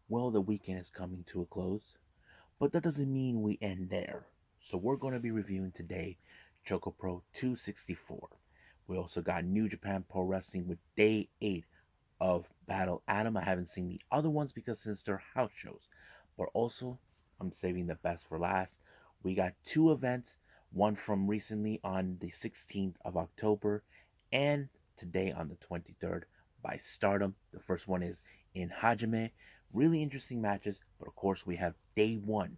Well, the weekend is coming to a close, but that doesn't mean we end there. So we're going to be reviewing today ChocoPro 264. We also got New Japan Pro Wrestling with Day 8 of Battle Atom. I haven't seen the other ones because since they're house shows. But also, I'm saving the best for last. We got two events, one from recently on the 16th of October and today on the 23rd by Stardom. The first one is in Hajime. Really interesting matches, but of course we have day 1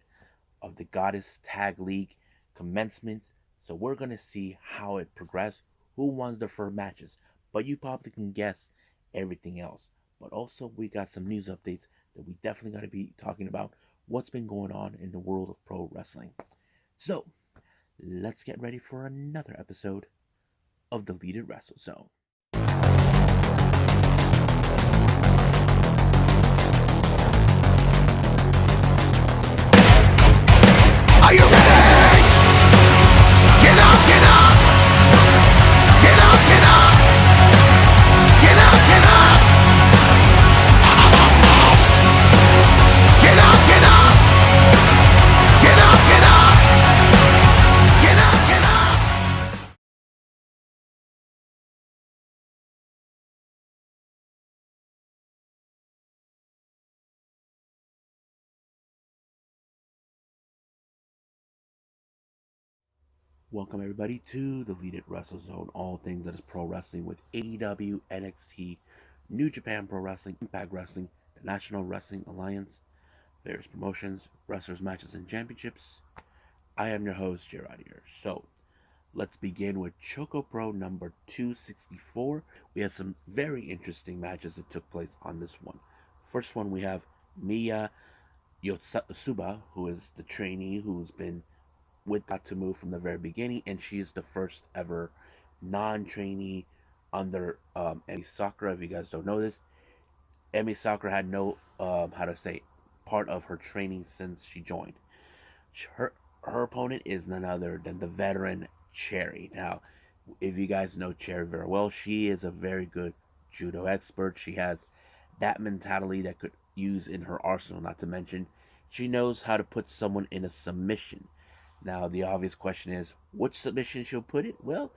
of the Goddess Tag League commencement. So we're going to see how it progressed, who won the first matches. But you probably can guess everything else. But also, we got some news updates that we definitely got to be talking about what's been going on in the world of pro wrestling. So, let's get ready for another episode of the Leader Wrestle Zone. Are you ready? Get up, get up! Get up, get up! Get up, get up! Get up, get up! Get up, get up! Get up, get up! Welcome everybody to the Leaded Wrestle Zone, all things that is pro wrestling with AEW, NXT, New Japan Pro Wrestling, Impact Wrestling, the National Wrestling Alliance, various promotions, wrestlers, matches, and championships. I am your host, Gerard here. So, let's begin with Choco Pro number 264. We have some very interesting matches that took place on this one. First one, we have Miya Yotsuba, who is the trainee who's been with Batamu from the very beginning, and she is the first ever non-trainee under Emi Sakura. If you guys don't know this, Emi Sakura had no part of her training since she joined. Her her opponent is none other than the veteran Cherry. Now, if you guys know Cherry very well, she is a very good judo expert. She has that mentality that could use in her arsenal. Not to mention, she knows how to put someone in a submission. Now, the obvious question is, which submission she'll put it? Well,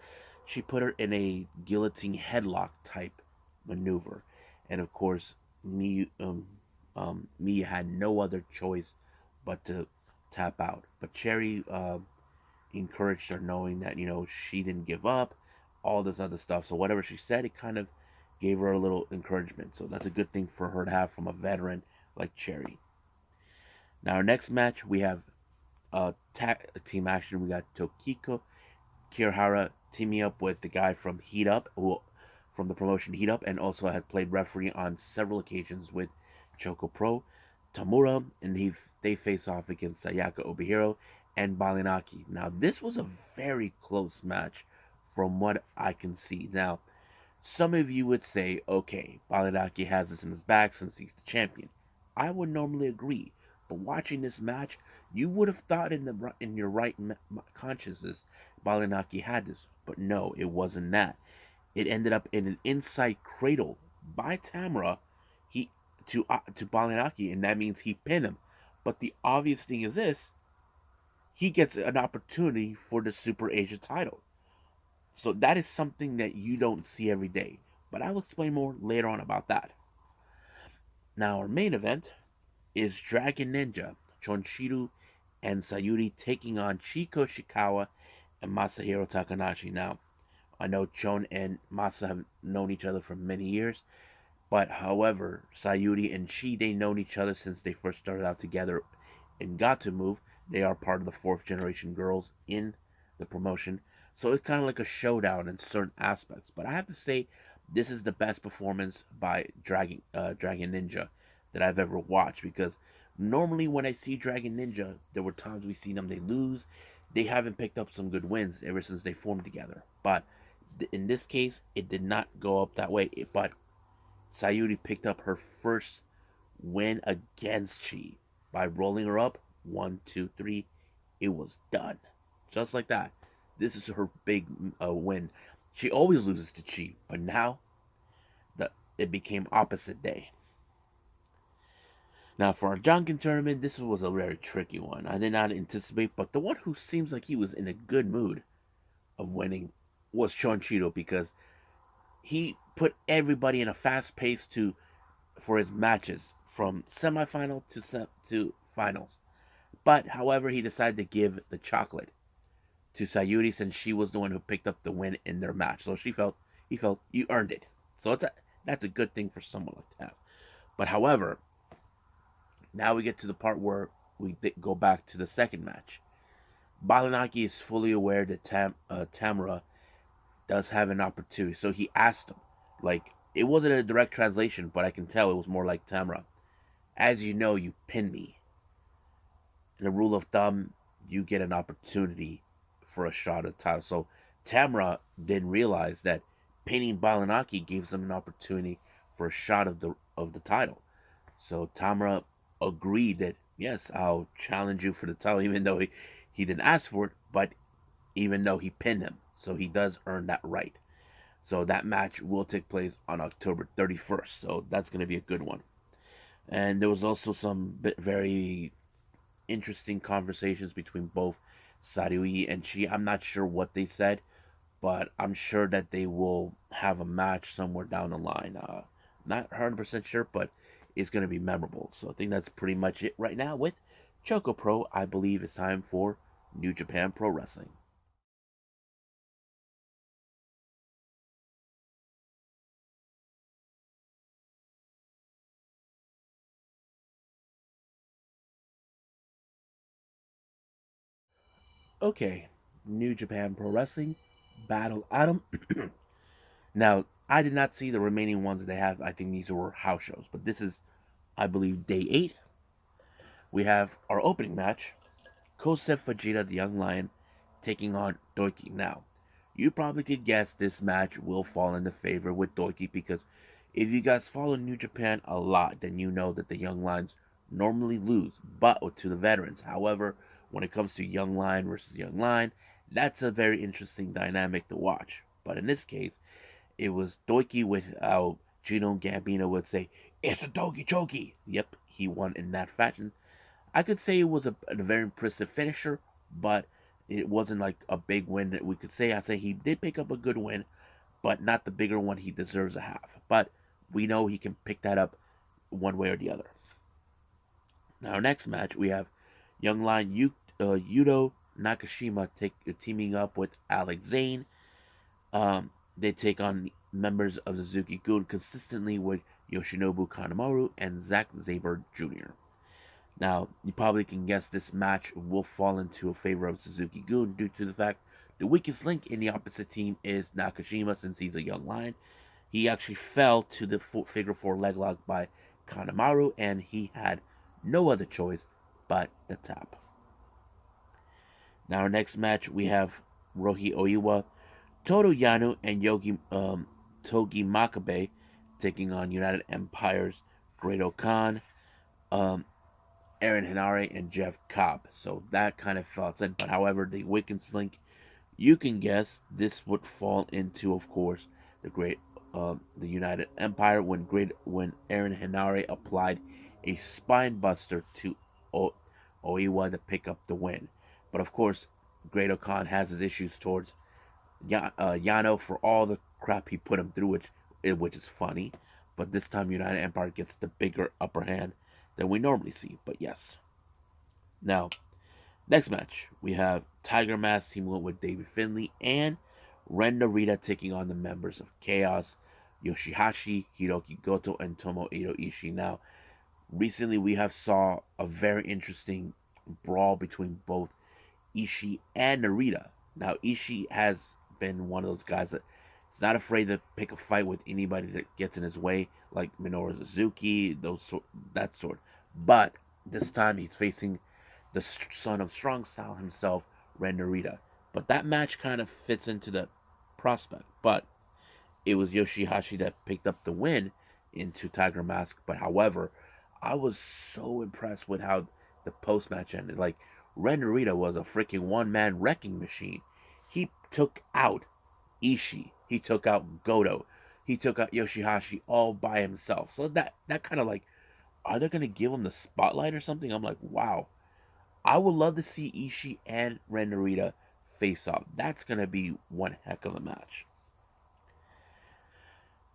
she put her in a guillotine headlock type maneuver, and of course, Mia had no other choice but to tap out. But Cherry encouraged her, knowing that she didn't give up, all this other stuff. So whatever she said, it kind of gave her a little encouragement. So that's a good thing for her to have from a veteran like Cherry. Now, our next match, we have team action. We got Tokiko Kirihara teaming up with the guy from Heat Up, from the promotion Heat Up, and also had played referee on several occasions with Choco Pro. Tamura, and they face off against Sayaka Obihiro and Balinaki. Now, this was a very close match from what I can see. Now, some of you would say, okay, Balinaki has this in his back since he's the champion. I would normally agree, but watching this match, you would have thought in your right consciousness Balinaki had this, but no, it wasn't that. It ended up in an inside cradle by Tamura, he to Balinaki, and that means he pinned him. But the obvious thing is this: he gets an opportunity for the Super Asia title. So that is something that you don't see every day. But I'll explain more later on about that. Now, our main event is Dragon Ninja, Chonshiru and Sayuri taking on Chiko Shikawa and Masahiro Takanashi. Now, I know Chon and Masa have known each other for many years, but however, Sayuri and they've known each other since they first started out together and got to move. They are part of the fourth generation girls in the promotion. So it's kind of like a showdown in certain aspects. But I have to say, this is the best performance by Dragon Ninja that I've ever watched, because normally when I see Dragon Ninja, there were times we see them they lose. They haven't picked up some good wins ever since they formed together. But in this case, it did not go up that way. But Sayuri picked up her first win against Chi by rolling her up 1, 2, 3. It was done, just like that. This is her big win. She always loses to Chi, but now it became opposite day. Now, for our Jonkin tournament, this was a very tricky one. I did not anticipate, but the one who seems like he was in a good mood of winning was Chonchito because he put everybody in a fast pace to for his matches from semifinal to finals. But however, he decided to give the chocolate to Sayuri since she was the one who picked up the win in their match. So he felt you earned it. So that's a good thing for someone like that. But however, now we get to the part where we go back to the second match. Balanaki is fully aware that Tamara does have an opportunity, so he asked him. Like, it wasn't a direct translation, but I can tell it was more like Tamara. As you know, you pin me. In a rule of thumb, you get an opportunity for a shot at the title. So Tamara didn't realize that pinning Balanaki gives him an opportunity for a shot of the title. So Tamara agreed that yes, I'll challenge you for the title, even though he didn't ask for it, but even though he pinned him. So he does earn that right. So that match will take place on October 31st. So that's going to be a good one. And there was also some very interesting conversations between both Sarui and Chi. I'm not sure what they said, but I'm sure that they will have a match somewhere down the line. Not 100% sure, but it's going to be memorable. So I think that's pretty much it right now with ChocoPro. I believe it's time for New Japan Pro Wrestling. Okay, New Japan Pro Wrestling, Battle Atom. Now, I did not see the remaining ones that they have. I think these were house shows, but this is, I believe, day 8. We have our opening match, Kosef Fajita, the Young Lion, taking on Doiki. Now, you probably could guess this match will fall into favor with Doiki because if you guys follow New Japan a lot, then you know that the Young Lions normally lose, but to the veterans. However, when it comes to Young Lion versus Young Lion, that's a very interesting dynamic to watch. But in this case, it was Doiki with how Gino Gambino would say, "It's a Doki Choki." Yep, he won in that fashion. I could say it was a very impressive finisher, but it wasn't like a big win that we could say. I'd say he did pick up a good win, but not the bigger one he deserves to have. But we know he can pick that up one way or the other. Now, next match, we have Young Lion Yuto Nakashima teaming up with Alex Zane. They take on members of the Suzuki-gun consistently with Yoshinobu Kanemaru and Zack Sabre Jr. Now, you probably can guess this match will fall into a favor of Suzuki-gun due to the fact the weakest link in the opposite team is Nakashima since he's a young lion. He actually fell to the figure 4 leg lock by Kanemaru and he had no other choice but the tap. Now, our next match we have Rohi Oiwa, Toru Yano, and Togi Makabe taking on United Empire's Great Khan, um, Aaron Henare, and Jeff Cobb. So that kind of fell in. But however, the weakest link, you can guess this would fall into, of course, the United Empire when Aaron Henare applied a spine buster to Oiwa to pick up the win. But of course, Great Khan has his issues towards Yano for all the crap he put him through, which is funny. But this time, United Empire gets the bigger upper hand than we normally see. But yes. Now, next match, we have Tiger Mask teaming up with David Finlay and Ren Narita taking on the members of Chaos, Yoshihashi, Hiroki Goto, and Tomohiro Ishii. Now, recently we have saw a very interesting brawl between both Ishii and Narita. Now, Ishii has been one of those guys that is not afraid to pick a fight with anybody that gets in his way, like Minoru Suzuki, that sort. But this time he's facing the son of Strong Style himself, Ren Narita. But that match kind of fits into the prospect. But it was Yoshihashi that picked up the win into Tiger Mask. But however, I was so impressed with how the post match ended. Like, Ren Narita was a freaking one man wrecking machine. He took out Ishii. He took out Goto. He took out Yoshihashi all by himself. So that kind of like are they gonna give him the spotlight or something? I'm like, wow. I would love to see Ishii and Ren Narita face off. That's gonna be one heck of a match.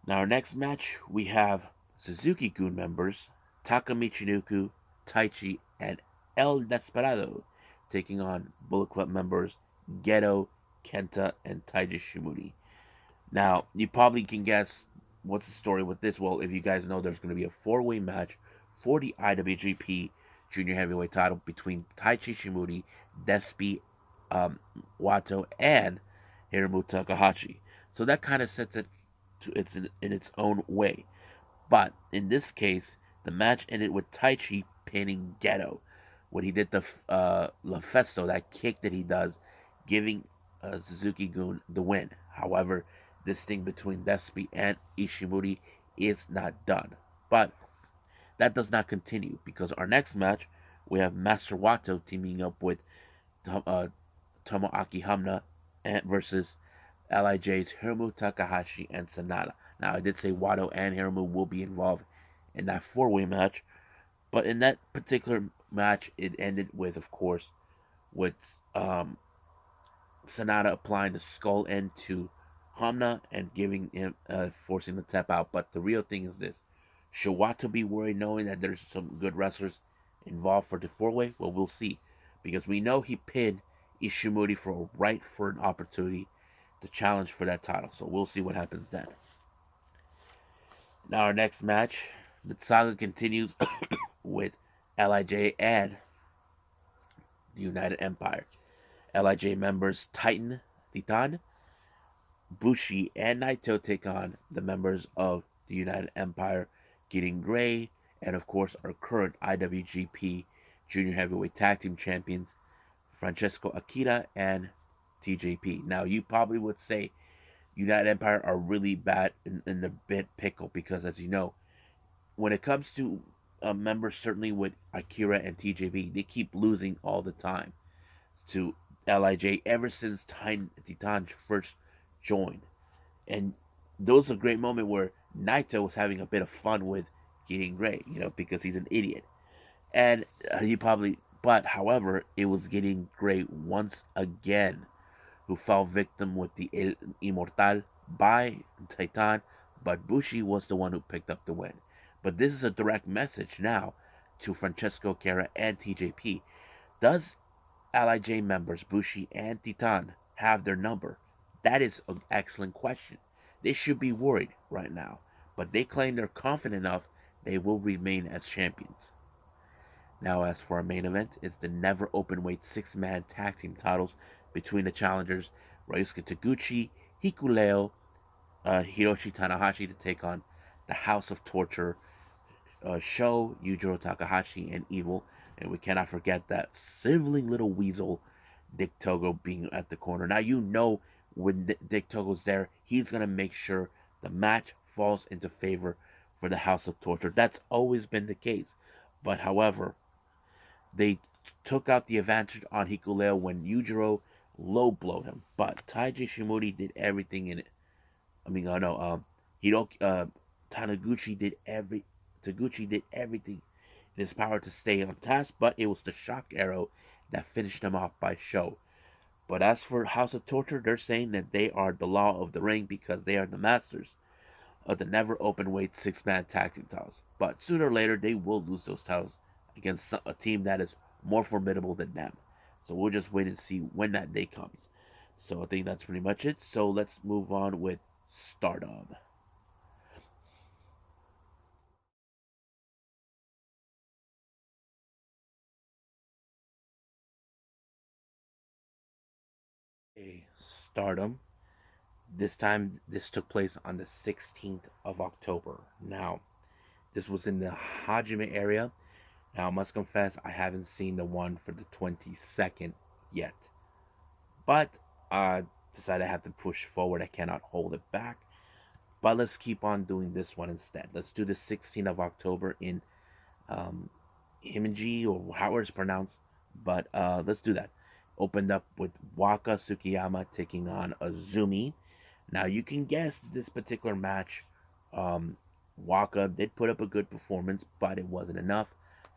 Now, our next match, we have Suzuki-gun members Taka Michinoku, Taichi, and El Desperado taking on Bullet Club members Geto, Kenta, and Taiji Shimori. Now, you probably can guess what's the story with this. Well, if you guys know, there's going to be a four-way match for the IWGP Junior Heavyweight title between Taichi Shimori, Despi, um, Wato, and Hiromu Takahashi. So that kind of sets it to in its own way. But in this case, the match ended with Taichi pinning Geto when he did the La Festo, that kick that he does, giving Suzuki-gun the win. However, this thing between Despi and Ishimori is not done. But that does not continue because our next match, we have Master Wato teaming up with uh, Tomoaki Hamna versus LIJ's Hiromu Takahashi and Sanada. Now, I did say Wato and Hiromu will be involved in that four-way match, but in that particular match, it ended with, of course, with Sanada applying the skull end to Hamna and giving him, forcing the tap out. But the real thing is this: should Wato be worried knowing that there's some good wrestlers involved for the four-way? Well, we'll see, because we know he pinned Ishimori for an opportunity to challenge for that title. So we'll see what happens then. Now our next match, the saga continues with LIJ and the United Empire. LIJ members Titan, Bushi, and Naito take on the members of the United Empire, Getting Gray, and of course our current IWGP Junior Heavyweight Tag Team Champions, Francesco Akira and TJP. Now you probably would say United Empire are really bad in the bit pickle because, as you know, when it comes to members, certainly with Akira and TJP, they keep losing all the time to LIJ ever since Titan first joined. And those are a great moment where Naito was having a bit of fun with Getting Gray, because he's an idiot. And but however, it was Getting Gray once again who fell victim with the El Immortal by Titan, but Bushi was the one who picked up the win. But this is a direct message now to Francesco Cara and TJP. Does LIJ members Bushi and Titan have their number? That is an excellent question. They should be worried right now, but they claim they're confident enough they will remain as champions. Now, as for our main event, it's the Never Openweight six-man tag team titles between the challengers Ryusuke Taguchi, Hikuleo, Hiroshi Tanahashi to take on the House of Torture, Sho, Yujiro Takahashi, and Evil. And we cannot forget that sibling little weasel, Dick Togo, being at the corner. Now, when Dick Togo's there, he's going to make sure the match falls into favor for the House of Torture. That's always been the case. But however, they took out the advantage on Hikuleo when Yujiro low blowed him. But Taiji Shimori did everything in it. I mean, no, Taniguchi did Taguchi did everything in his power to stay on task, but it was the shock arrow that finished him off by Sho. But as for House of Torture, they're saying that they are the law of the ring because they are the masters of the Never Openweight six-man tag team titles. But sooner or later, they will lose those titles against a team that is more formidable than them. So we'll just wait and see when that day comes. So I think that's pretty much it. So let's move on with Stardom. Stardom. This took place on the 16th of October. Now, this was in the Hajime area. Now, I must confess, I haven't seen the one for the 22nd yet. But I decided I have to push forward. I cannot hold it back. But let's keep on doing this one instead. Let's do the 16th of October in um, Himeji, or however it's pronounced. But let's do that. Opened up with Waka Tsukiyama taking on Azumi. Now you can guess this particular match. Um, Waka did put up a good performance, but it wasn't enough.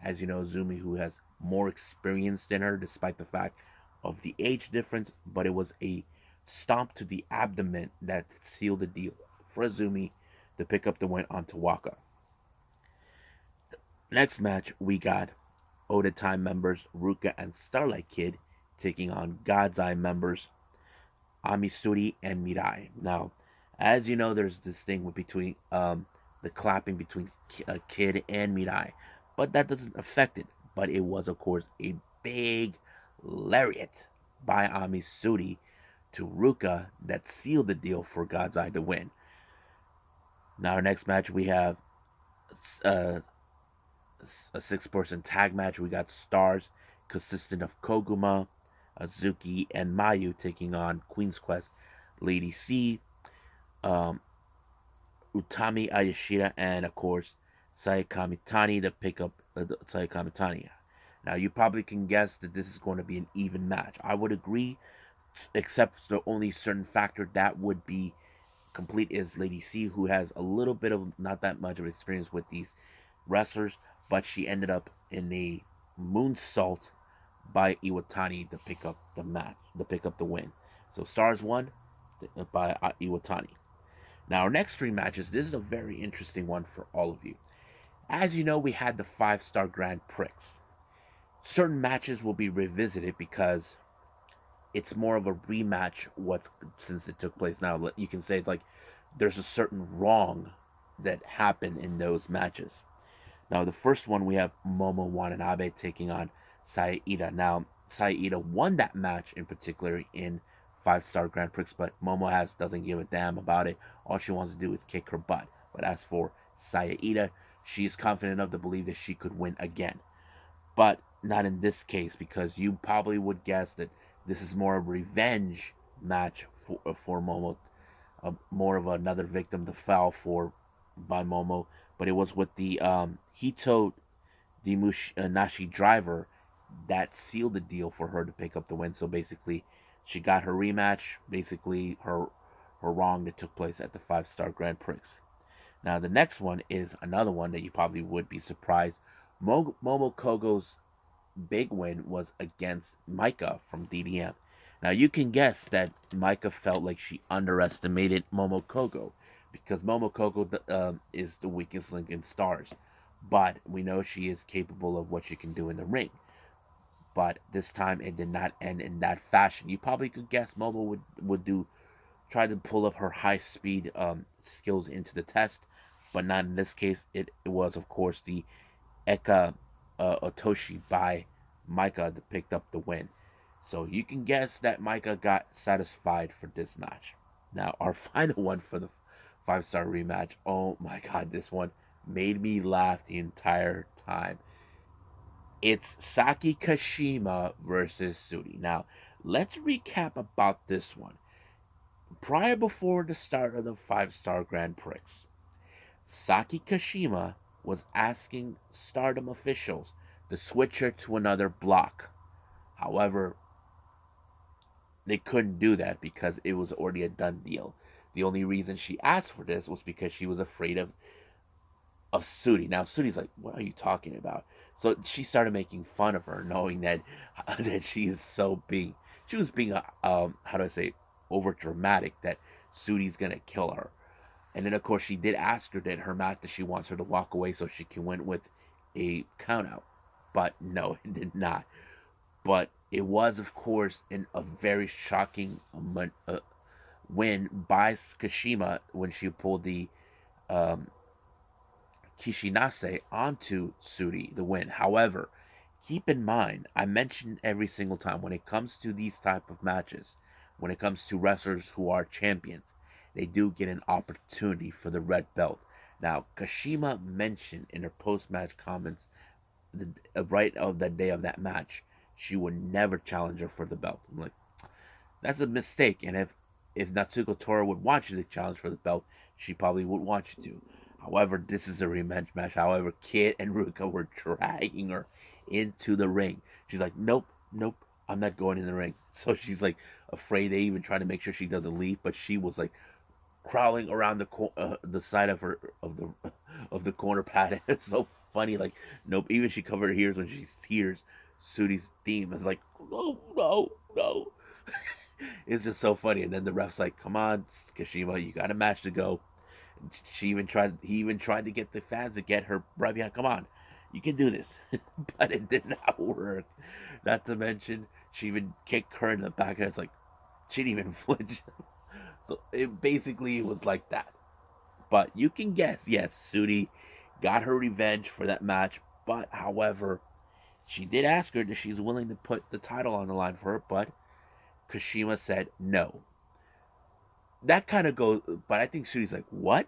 As you know, Zumi, who has more experience than her, despite the fact of the age difference, but it was a stomp to the abdomen that sealed the deal for Zumi to pick up the win onto Waka. Next match, we got Oda Time members Ruka and Starlight Kid taking on God's Eye members Amisuri and Mirai. Now, as you know, there's this thing between the clapping between Kid and Mirai, but that doesn't affect it. But it was, of course, a big lariat by Amisuri to Ruka that sealed the deal for God's Eye to win. Now, our next match, we have uh, a six-person tag match. We got Stars consistent of Koguma, Azuki, and Mayu taking on Queen's Quest, Lady C, um, Utami Ayashida, and of course Sayakami Tani to pick up Sayakami Tani. Now you probably can guess that this is going to be an even match. I would agree, except the only certain factor that would be complete is Lady C, who has a little bit of not that much of experience with these wrestlers, but she ended up in a moonsault by Iwatani to pick up the match, to pick up the win. So Stars won by Iwatani. Now our next three matches, this is a very interesting one for all of you. As you know, we had the 5-star Grand Prix. Certain matches will be revisited because it's more of a rematch since it took place now. You can say it's like there's a certain wrong that happened in those matches. Now the first one we have Momo Watanabe taking on Saida. Now Saida won that match in particular in 5-star Grand Prix, but Momo doesn't give a damn about it. All she wants to do is kick her butt. But as for Saida, she is confident enough to believe that she could win again. But not in this case, because you probably would guess that this is more a revenge match for Momo, more of another victim to fall for by Momo. But it was with the Hito Nashi driver that sealed the deal for her to pick up the win. So basically, she got her rematch. Basically, her wrong that took place at the 5-star Grand Prix. Now the next one is another one that you probably would be surprised. Momo Kogo's big win was against Micah from DDM. Now you can guess that Micah felt like she underestimated Momo Kogo because Momo Kogo is the weakest link in Stars, but we know she is capable of what she can do in the ring. But this time it did not end in that fashion. You probably could guess Momo would try to pull up her high speed skills into the test, but not in this case. It was of course the Eka Otoshi by Micah that picked up the win. So you can guess that Micah got satisfied for this match. Now, our final one for the 5-star rematch. Oh my god, this one made me laugh the entire time. It's Saki Kashima versus Sudi. Now, let's recap about this one. Before the start of the 5-star Grand Prix, Saki Kashima was asking Stardom officials to switch her to another block. However, they couldn't do that because it was already a done deal. The only reason she asked for this was because she was afraid of Sudi. Now Sudi's like, "What are you talking about?" So she started making fun of her, knowing that that she is so big. She was being how do I say, over dramatic that Sudi's gonna kill her. And then of course she did ask her that her match that she wants her to walk away so she can win with a count out. But no, it did not. But it was, of course, a very shocking win by Kashima when she pulled the um, Kishinase onto Sudi, the win. However, keep in mind, I mentioned every single time when it comes to these type of matches, when it comes to wrestlers who are champions, they do get an opportunity for the red belt. Now, Kashima mentioned in her post-match comments, right of the day of that match, she would never challenge her for the belt. I'm like, that's a mistake. And if Natsuko Tora would want you to challenge for the belt, she probably would want you to. However, this is a rematch match. However, Kid and Ruka were dragging her into the ring. She's like, nope, nope, I'm not going in the ring. So she's like afraid. They even try to make sure she doesn't leave, but she was like crawling around the side of her of the corner pad. It's so funny. Like nope, even she covered her ears when she hears Sudi's theme. It's like no, no, no. It's just so funny. And then the ref's like, "Come on, Kashima, you got a match to go." She even tried. He even tried to get the fans to get her right behind. Come on, you can do this, but it did not work. Not to mention, she even kicked her in the back. It's like she didn't even flinch. So it basically was like that. But you can guess, yes, Sudi got her revenge for that match. But however, she did ask her if she's willing to put the title on the line for her. But Kashima said no. That kind of goes. But I think Sudi's like, what?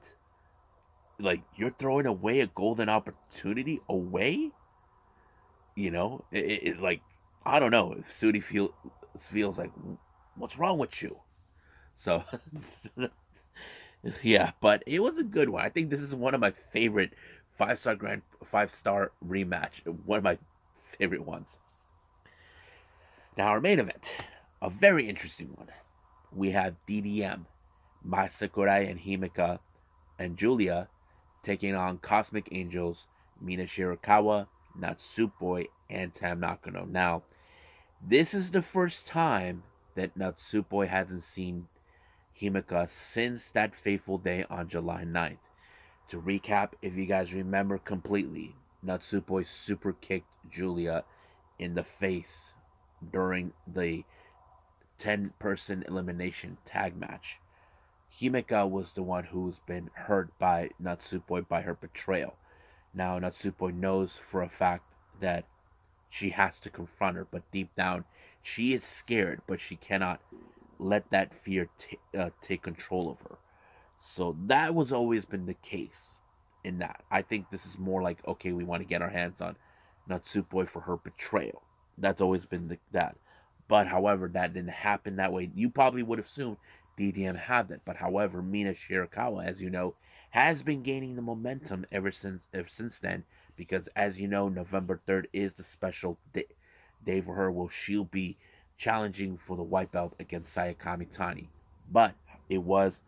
Like you're throwing away a golden opportunity away? Like I don't know if Sudi feels like what's wrong with you. So yeah, but it was a good one. I think this is one of my favorite 5-star rematch. One of my favorite ones. Now our main event, a very interesting one. We have DDM, Mai Sakurai and Himeka and Julia taking on Cosmic Angels, Mina Shirakawa, Natsupoi, and Tam Nakano. Now, this is the first time that Natsupoi hasn't seen Himeka since that fateful day on July 9th. To recap, if you guys remember completely, Natsupoi super kicked Julia in the face during the 10-person elimination tag match. Himeka was the one who's been hurt by Natsupoi by her betrayal. Now Natsupoi knows for a fact that she has to confront her, but deep down she is scared, but she cannot let that fear take control of her. So that was always been the case in that. I think this is more like, okay, we want to get our hands on Natsupoi for her betrayal. That's always been that. But however, that didn't happen that way. You probably would assume DDM had that. But however, Mina Shirakawa, as you know, has been gaining the momentum ever since then. Because as you know, November 3rd is the special day for her. Will she'll be challenging for the white belt against Sayakami Tani. But it was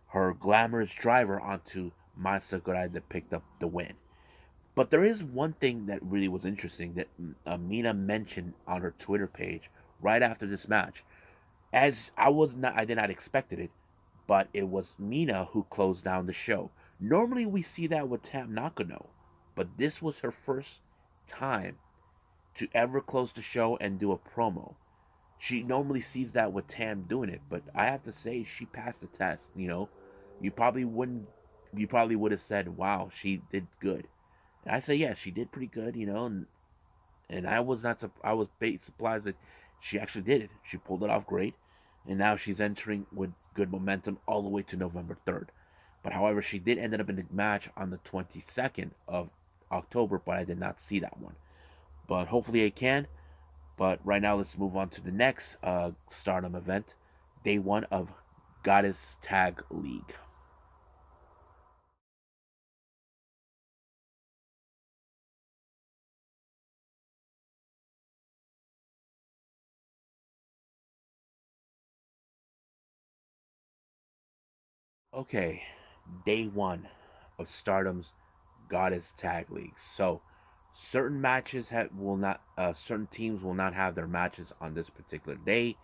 her glamorous driver onto Mai Sakurai that picked up the win. But there is one thing that really was interesting that Mina mentioned on her Twitter page right after this match. As I did not expect it, but it was Mina who closed down the show. Normally we see that with Tam Nakano, but this was her first time to ever close the show and do a promo. She normally sees that with Tam doing it, but I have to say she passed the test. You probably wouldn't. You probably would have said, "Wow, she did good." And I say, "Yeah, she did pretty good." And I was not. I was surprised that she actually did it. She pulled it off great, and now she's entering with good momentum all the way to November 3rd. But however, she did end up in the match on the 22nd of October, but I did not see that one. But hopefully I can. But right now, let's move on to the next Stardom event, day one of Goddess Tag League. Okay, day one of Stardom's Goddess Tag League. So, certain teams will not have their matches on this particular day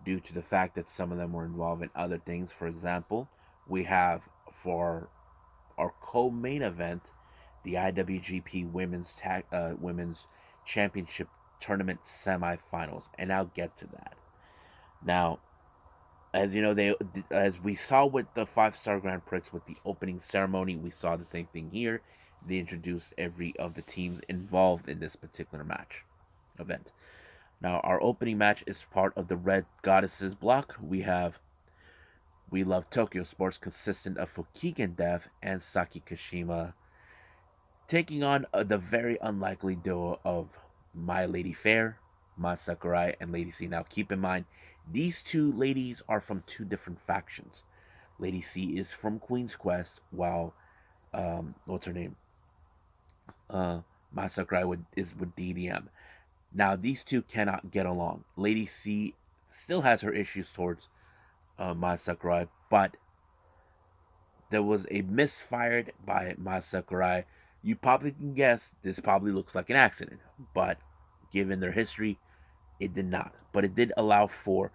due to the fact that some of them were involved in other things. For example, we have for our co-main event the IWGP Women's Championship Tournament semifinals, and I'll get to that. Now, as you know, as we saw with the 5-star Grand Prix with the opening ceremony, we saw the same thing here. They introduced every of the teams involved in this particular match event. Now, our opening match is part of the Red Goddesses block. We Love Tokyo Sports, consistent of Fukigen Dev and Saki Kashima, taking on the very unlikely duo of My Lady Fair, Mai Sakurai, and Lady C. Now, keep in mind, these two ladies are from two different factions. Lady C is from Queen's Quest, while what's her name? Mai Sakurai is with DDM. Now, these two cannot get along. Lady C still has her issues towards Mai Sakurai, but there was a misfired by Masakurai. You probably can guess this probably looks like an accident, but given their history, it did not. But it did allow for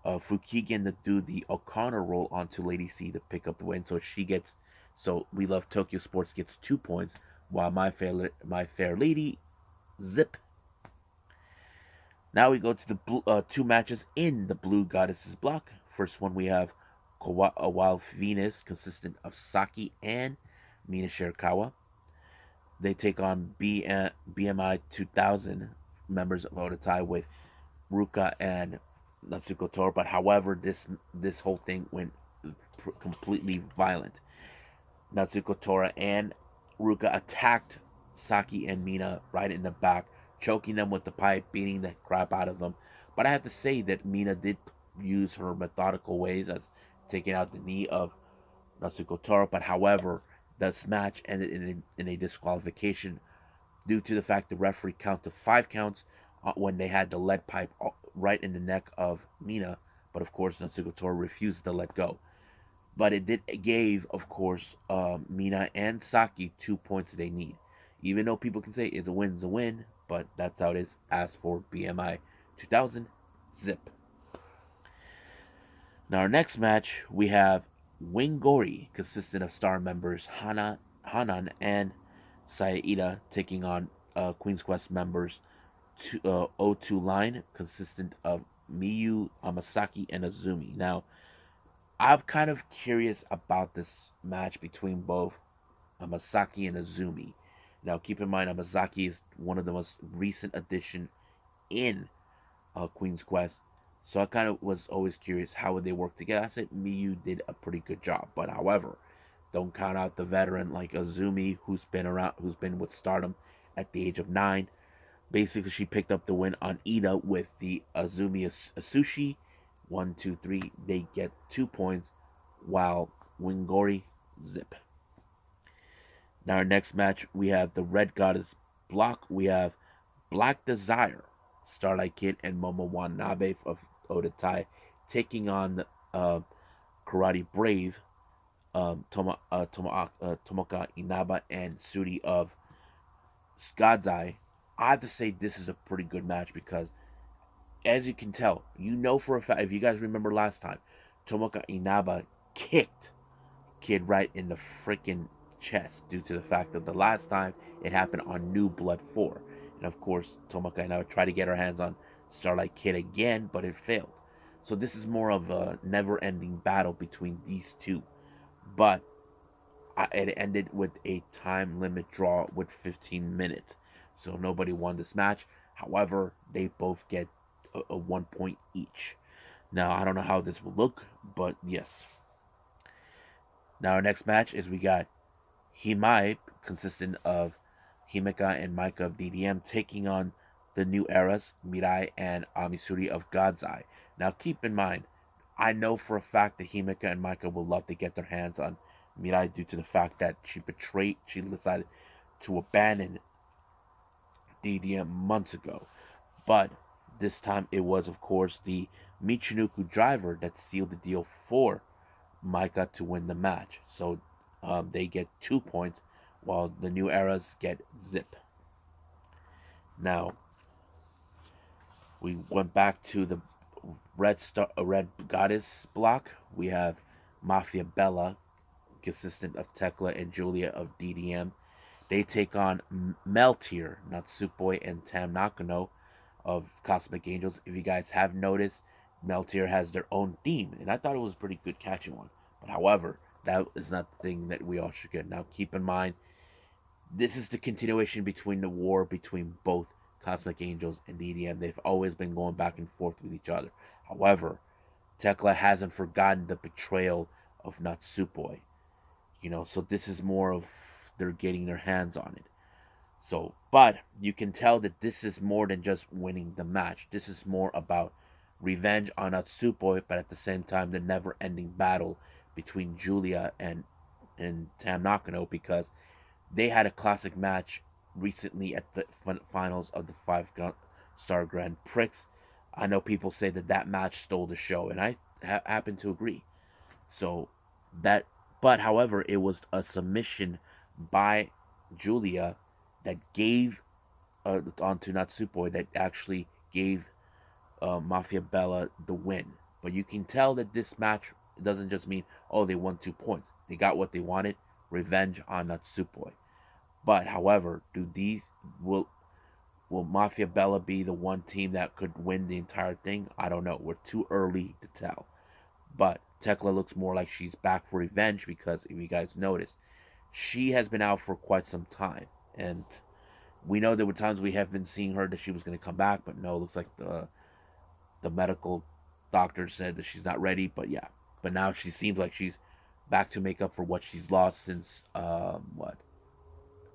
Fukigen to do the O'Connor roll onto Lady C to pick up the win. So We Love Tokyo Sports gets 2 points, while My Fair Lady zip. Now we go to the two matches in the Blue Goddesses block. First one we have a Wild Venus, consistent of Saki and Mina Shirakawa. They take on BMI 2000 members of Odatai with Ruka and Natsuko Tora. But however, this whole thing went completely violent. Natsuko Tora and Ruka attacked Saki and Mina right in the back, choking them with the pipe, beating the crap out of them. But I have to say that Mina did use her methodical ways as taking out the knee of Natsuko Tora. But however, this match ended in a disqualification due to the fact the referee counted 5 counts when they had the lead pipe right in the neck of Mina. But of course, Natsuko Tora refused to let go. But it gave, of course, Mina and Saki 2 points they need. Even though people can say it's a win, but that's how it is. As for BMI 2000, zip. Now, our next match, we have Wingori, consistent of star members Hanan and Saida, taking on Queen's Quest members O2 Line, consistent of Miyu, Amasaki, and Azumi. Now, I'm kind of curious about this match between both Amasaki and Azumi. Now, keep in mind, Amasaki is one of the most recent addition in Queen's Quest, so I kind of was always curious how would they work together. I said Miyu did a pretty good job, but however, don't count out the veteran like Azumi, who's been with Stardom at the age of 9. Basically, she picked up the win on Ida with the Azumi Asushi. 1, 2, 3. They get 2 points, while Wingori zip. Now, our next match, we have the Red Goddess block. We have Black Desire, Starlight Kid, and Momo Watanabe of Odatai taking on Karate Brave, Tomoka Inaba, and Suri of God's Eye. I have to say this is a pretty good match because, as you can tell, you know for a fact, if you guys remember last time, Tomoka Inaba kicked Kid right in the freaking chest due to the fact that the last time it happened on New Blood 4. And of course, Tomoka Inaba tried to get her hands on Starlight Kid again, but it failed. So this is more of a never-ending battle between these two. But it ended with a time limit draw with 15 minutes. So nobody won this match. However, they both get a 1 point each. Now, I don't know how this will look, but yes. Now, our next match is we got Himeji, consistent of Himeka and Maika of DDM, taking on the New Eras, Mirai and Amisuri of God's Eye. Now, keep in mind, I know for a fact that Himeka and Maika will love to get their hands on Mirai due to the fact that she decided to abandon DDM months ago. But this time it was, of course, the Michinoku driver that sealed the deal for Maika to win the match. So they get 2 points, while the New Eras get zip. Now, we went back to the Red Goddess block. We have Mafia Bella, consistent of Tecla and Julia of DDM. They take on Meltier, Natsupoi, and Tam Nakano of Cosmic Angels. If you guys have noticed, Meltier has their own theme, and I thought it was a pretty good catchy one. But however, that is not the thing that we all should get. Now, keep in mind, this is the continuation between the war between both Cosmic Angels and DDM. They've always been going back and forth with each other. However, Tecla hasn't forgotten the betrayal of Natsupoi. So this is more of they're getting their hands on it. So, but you can tell that this is more than just winning the match. This is more about revenge on Natsupoi, but at the same time, the never-ending battle between Julia and Tam Nakano, because they had a classic match recently at the finals of the 5-star Grand Prix. I know people say that match stole the show, and I happen to agree. So that But however, it was a submission by Julia that gave onto Natsupoi that actually gave Mafia Bella the win. But you can tell that this match doesn't just mean, oh, they won 2 points. They got what they wanted, revenge on Natsupoi. But however, will Mafia Bella be the one team that could win the entire thing? I don't know. We're too early to tell. But Tecla looks more like she's back for revenge because if you guys notice, she has been out for quite some time. And we know there were times we have been seeing her that she was going to come back, but no, it looks like the medical doctor said that she's not ready. But yeah, but now she seems like she's back to make up for what she's lost since what,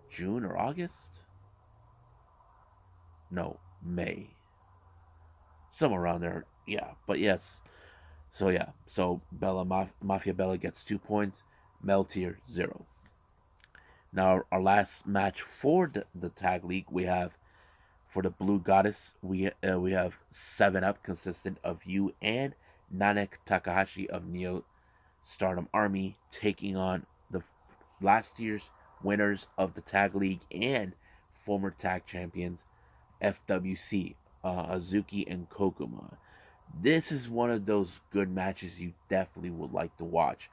June or August? No, May, somewhere around there. Yeah, but yes. So yeah, so Mafia Bella gets 2 points, Meltier 0. Now our last match for the tag league, we have for the Blue Goddess, we have 7 Up consistent of you and Nanek Takahashi of Neo Stardom Army taking on the last year's winners of the tag league and former tag champions FWC, Azuki and Kokuma. This is one of those good matches you definitely would like to watch.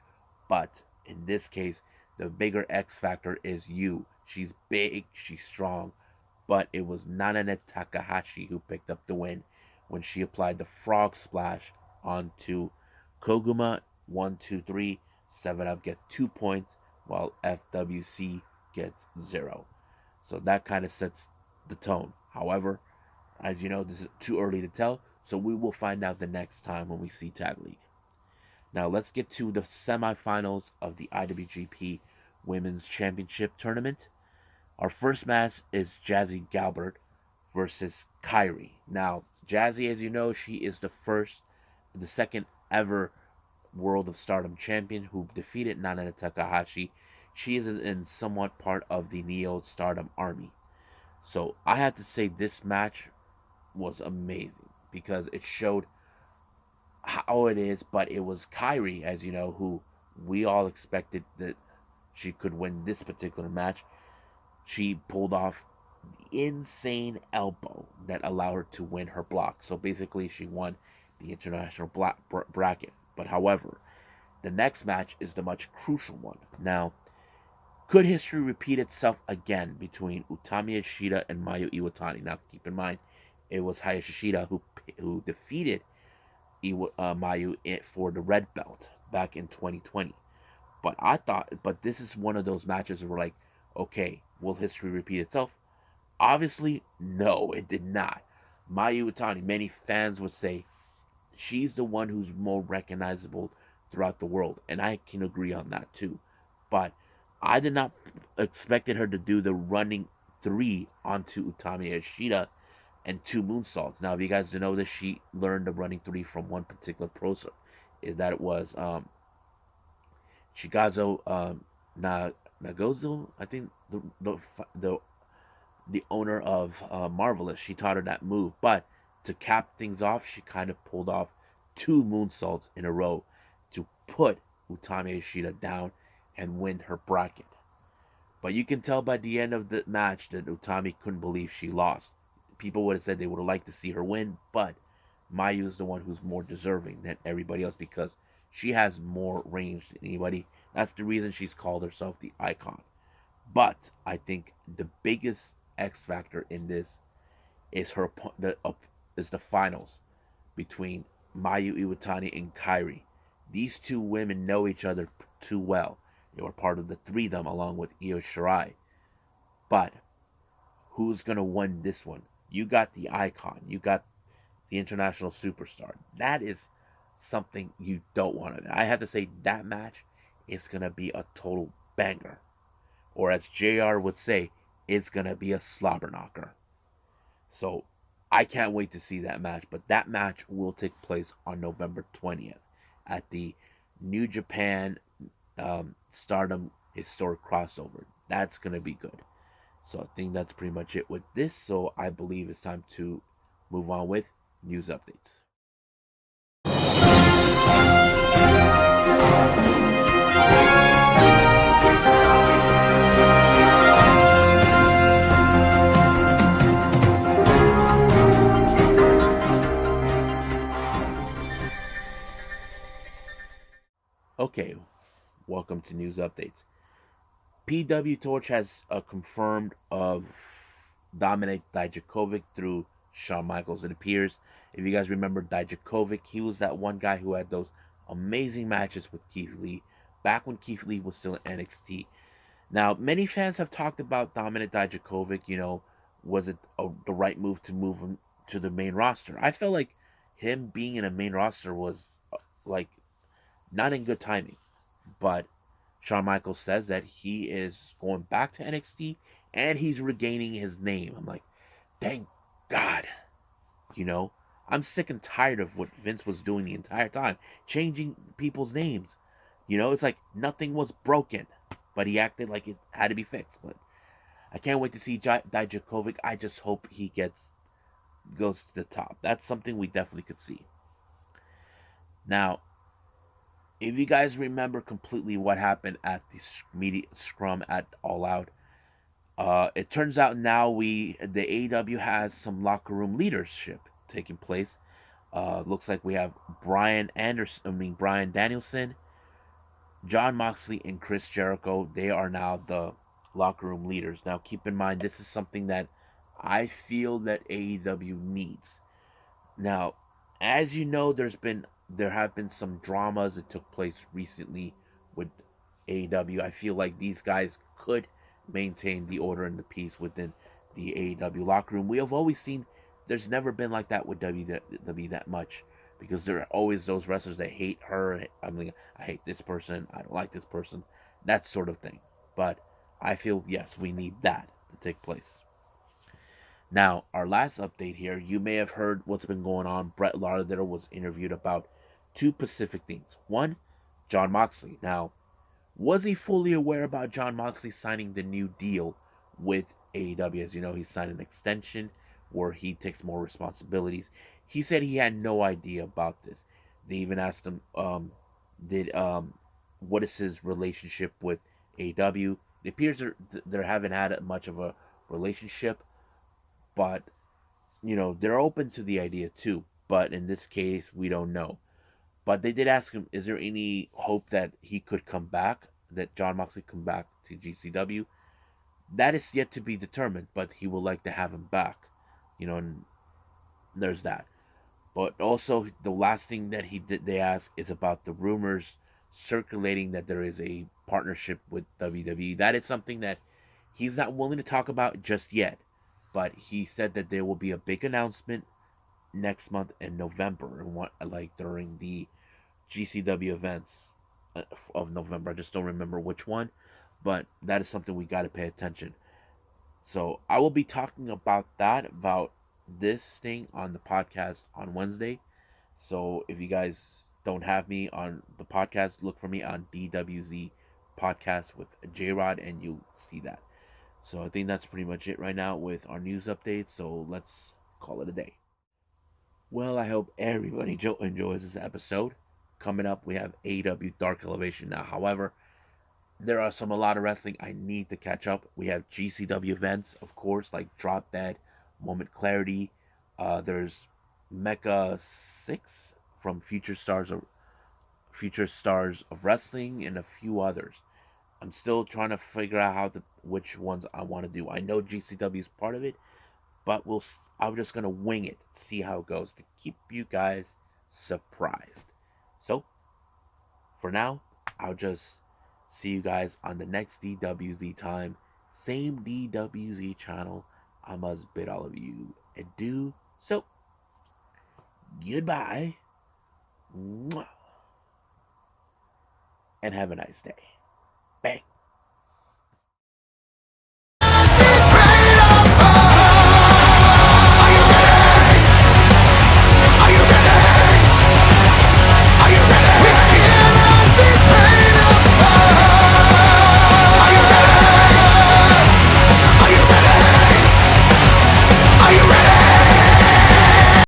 But in this case, the bigger X factor is you. She's big, she's strong, but it was Nanane Takahashi who picked up the win when she applied the frog splash onto Koguma. 1, 2, 3. 7-Up get 2 points, while FWC gets 0. So that kind of sets the tone. However, as you know, this is too early to tell, so we will find out the next time when we see Tag League. Now let's get to the semifinals of the IWGP Women's Championship Tournament. Our first match is Jazzy Galbert versus Kairi. Now, Jazzy, as you know, she is the second ever World of Stardom champion who defeated Nanane Takahashi. She is in somewhat part of the Neo Stardom Army. So I have to say this match was amazing because it showed how it is, but it was Kairi, as you know, who we all expected that she could win this particular match. She pulled off the insane elbow that allowed her to win her block. So basically, she won the international bracket. But however, the next match is the much crucial one. Now, could history repeat itself again between Utami Ishida and Mayu Iwatani? Now, keep in mind, it was Hayashi Shida who defeated Mayu for the red belt back in 2020. But this is one of those matches where we're like, okay, will history repeat itself? Obviously, no, it did not. Mayu Iwatani, many fans would say, she's the one who's more recognizable throughout the world, and I can agree on that too. But I did not expected her to do the running 3 onto Utami Ishida and 2 moonsaults. Now, if you guys don't know this, she learned the running 3 from one particular pro. Is that it was Shigazo Nagozo, I think the owner of Marvelous. She taught her that move, but to cap things off, she kind of pulled off 2 moonsaults in a row to put Utami Ishida down and win her bracket. But you can tell by the end of the match that Utami couldn't believe she lost. People would have said they would have liked to see her win, but Mayu is the one who's more deserving than everybody else because she has more range than anybody. That's the reason she's called herself the icon. But I think the biggest X factor in this is the finals between Mayu Iwatani and Kairi. These two women know each other too well. They were part of the Threedom along with Io Shirai. But who's going to win this one? You got the icon. You got the international superstar. That is something you don't want to. I have to say that match is going to be a total banger. Or as JR would say, it's going to be a slobber knocker. So I can't wait to see that match. But that match will take place on November 20th at the New Japan Stardom Historic Crossover. That's going to be good. So I think that's pretty much it with this. So I believe it's time to move on with news updates. Okay, welcome to news updates. PW Torch has confirmed of Dominik Dijakovok through Shawn Michaels. It appears, if you guys remember Dijakovok, he was that one guy who had those amazing matches with Keith Lee back when Keith Lee was still in NXT. Now, many fans have talked about Dominik Dijakovok. Was it the right move to move him to the main roster? I felt like him being in a main roster was like not in good timing. But Shawn Michaels says that he is going back to NXT and he's regaining his name. I'm like, thank God. You know, I'm sick and tired of what Vince was doing the entire time, changing people's names. It's like nothing was broken, but he acted like it had to be fixed. But I can't wait to see Dijakovic. I just hope he goes to the top. That's something we definitely could see. Now, if you guys remember completely what happened at the media scrum at All Out, it turns out now the AEW has some locker room leadership taking place. Looks like we have Brian Danielson, John Moxley, and Chris Jericho. They are now the locker room leaders. Now, keep in mind, this is something that I feel that AEW needs. Now, as you know, there have been some dramas that took place recently with AEW. I feel like these guys could maintain the order and the peace within the AEW locker room. We have always seen there's never been like that with WWE that much, because there are always those wrestlers that hate her. I mean, I hate this person. I don't like this person. That sort of thing. But I feel, yes, we need that to take place. Now, our last update here, you may have heard what's been going on. Brett Lauderdale was interviewed about two specific things. One, John Moxley. Now, was he fully aware about John Moxley signing the new deal with AEW? As you know, he signed an extension where he takes more responsibilities. He said he had no idea about this. They even asked him, did what is his relationship with AEW? It appears they haven't had much of a relationship, but they're open to the idea too. But in this case, we don't know. But they did ask him, is there any hope that he could come back, that John Moxley come back to GCW? That is yet to be determined, but he would like to have him back. And there's that. But also, the last thing that they ask is about the rumors circulating that there is a partnership with WWE. That is something that he's not willing to talk about just yet. But he said that there will be a big announcement next month in November, and like during the GCW events of November. I just don't remember which one, but that is something we got to pay attention. So I will be talking about this thing on the podcast on Wednesday. So if you guys don't have me on the podcast, look for me on DWZ podcast with J Rod, and you'll see that. So I think that's pretty much it right now with our news updates. So let's call it a day. Well, I hope everybody enjoys this episode. Coming up, we have AEW Dark Elevation now. However, there are a lot of wrestling I need to catch up. We have GCW events, of course, like Drop Dead, Moment Clarity. There's Mecha 6 from Future Stars of Wrestling, and a few others. I'm still trying to figure out which ones I want to do. I know GCW is part of it, but I'm just gonna wing it, see how it goes to keep you guys surprised. So, for now, I'll just see you guys on the next DWZ time. Same DWZ channel. I must bid all of you adieu. So, goodbye. Mwah. And have a nice day. Bang.